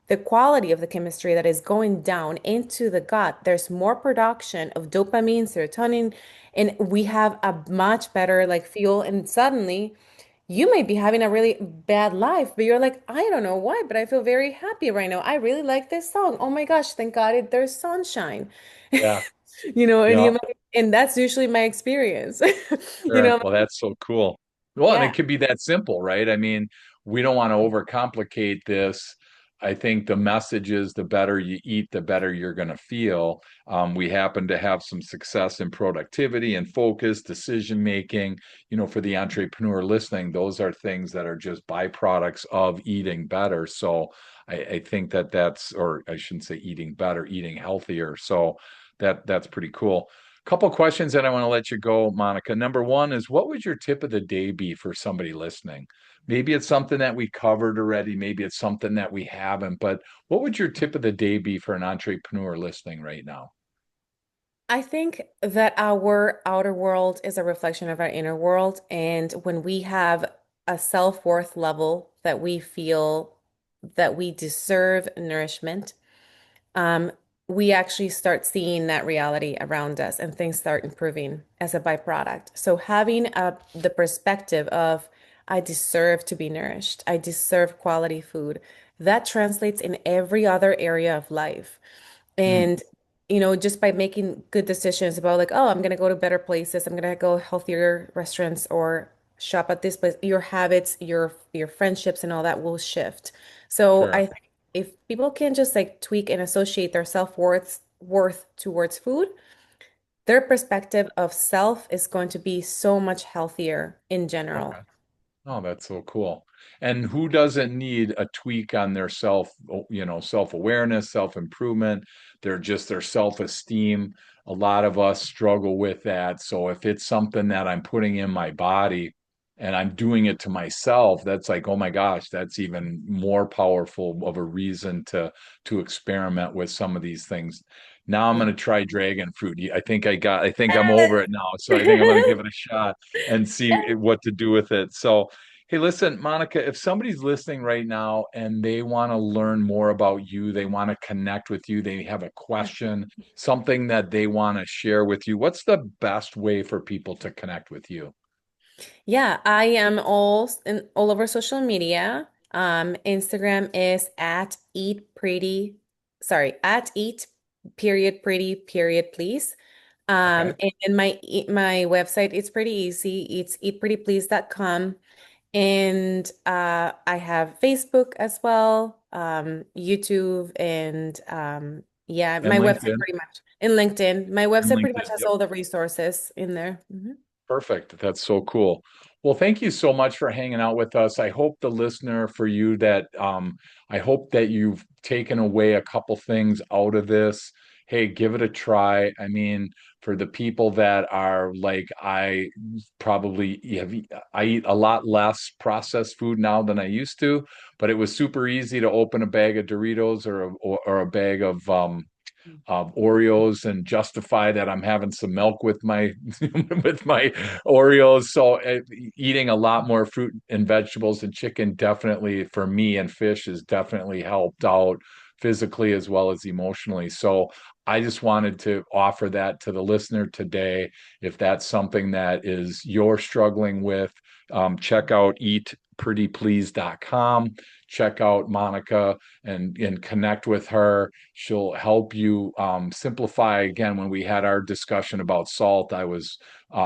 [SPEAKER 2] the quality of the chemistry that is going down into the gut, there's more production of dopamine, serotonin, and we have a much better like feel. And suddenly you may be having a really bad life, but you're like, I don't know why, but I feel very happy right now. I really like this song. Oh my gosh, thank God there's sunshine.
[SPEAKER 1] Yeah.
[SPEAKER 2] And
[SPEAKER 1] Yeah.
[SPEAKER 2] and that's usually my experience. You
[SPEAKER 1] Sure.
[SPEAKER 2] know,
[SPEAKER 1] Well, that's so cool. Well, and it
[SPEAKER 2] yeah.
[SPEAKER 1] could be that simple, right? I mean, we don't want to overcomplicate this. I think the message is the better you eat, the better you're going to feel. We happen to have some success in productivity and focus, decision making. You know, for the entrepreneur listening, those are things that are just byproducts of eating better. So I think or I shouldn't say eating better, eating healthier. So that's pretty cool. Couple questions that I want to let you go, Monica. Number one is, what would your tip of the day be for somebody listening? Maybe it's something that we covered already. Maybe it's something that we haven't, but what would your tip of the day be for an entrepreneur listening right now?
[SPEAKER 2] I think that our outer world is a reflection of our inner world. And when we have a self-worth level that we feel that we deserve nourishment, um, we actually start seeing that reality around us and things start improving as a byproduct. So having the perspective of I deserve to be nourished, I deserve quality food, that translates in every other area of life.
[SPEAKER 1] Hmm,
[SPEAKER 2] And just by making good decisions about like, oh, I'm gonna go to better places, I'm gonna go healthier restaurants or shop at this place, your habits, your friendships and all that will shift. So
[SPEAKER 1] sure.
[SPEAKER 2] I think if people can just like tweak and associate their self-worth towards food, their perspective of self is going to be so much healthier in
[SPEAKER 1] Okay.
[SPEAKER 2] general.
[SPEAKER 1] Oh, that's so cool. And who doesn't need a tweak on their self-awareness, self-improvement, their self-esteem. A lot of us struggle with that. So if it's something that I'm putting in my body and I'm doing it to myself, that's like, oh my gosh, that's even more powerful of a reason to experiment with some of these things. Now I'm going to try dragon fruit. I think I'm over it now. So I think I'm going to give it a shot and see what to do with it. So, hey, listen, Monica, if somebody's listening right now and they want to learn more about you, they want to connect with you, they have a question, something that they want to share with you, what's the best way for people to connect with you?
[SPEAKER 2] Yeah, I am all over social media. Instagram is at eat pretty, sorry, at eat period pretty period please.
[SPEAKER 1] Okay.
[SPEAKER 2] And my website, it's pretty easy. It's eatprettyplease.com. And I have Facebook as well, YouTube, and yeah,
[SPEAKER 1] And
[SPEAKER 2] my website
[SPEAKER 1] LinkedIn
[SPEAKER 2] pretty much, and LinkedIn. My
[SPEAKER 1] and
[SPEAKER 2] website pretty much
[SPEAKER 1] LinkedIn.
[SPEAKER 2] has
[SPEAKER 1] Yep.
[SPEAKER 2] all the resources in there.
[SPEAKER 1] Perfect. That's so cool. Well, thank you so much for hanging out with us. I hope the listener for you that I hope that you've taken away a couple things out of this. Hey, give it a try. I mean, for the people that are like I probably have, I eat a lot less processed food now than I used to, but it was super easy to open a bag of Doritos or a bag of Oreos and justify that I'm having some milk with my with my Oreos. So eating a lot more fruit and vegetables and chicken definitely for me and fish has definitely helped out physically as well as emotionally. So I just wanted to offer that to the listener today. If that's something that is you're struggling with, check out eatprettyplease.com. Check out Monica and connect with her. She'll help you simplify. Again, when we had our discussion about salt, I was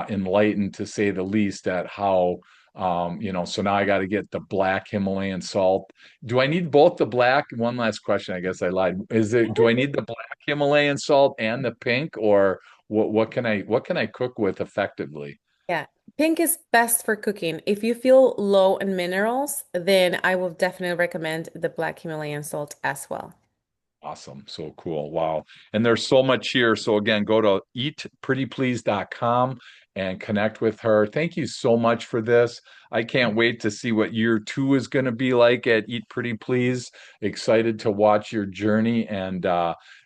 [SPEAKER 1] enlightened to say the least at how, so now I got to get the black Himalayan salt. Do I need both the black? One last question. I guess I lied. Do I need the black Himalayan salt and the pink, or what can I cook with effectively?
[SPEAKER 2] Yeah, pink is best for cooking. If you feel low in minerals, then I will definitely recommend the black Himalayan salt as well.
[SPEAKER 1] Awesome. So cool. Wow. And there's so much here. So again, go to eatprettyplease.com and connect with her. Thank you so much for this. I can't wait to see what year two is going to be like at Eat Pretty Please. Excited to watch your journey and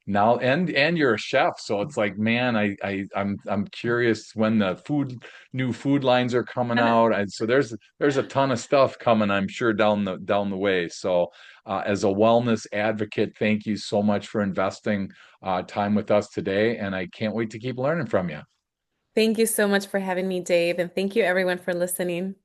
[SPEAKER 1] now and you're a chef. So it's like, man, I'm curious when the new food lines are coming out. So there's a ton of stuff coming, I'm sure, down the way. So as a wellness advocate, thank you so much for investing time with us today. And I can't wait to keep learning from you.
[SPEAKER 2] Thank you so much for having me, Dave, and thank you everyone for listening.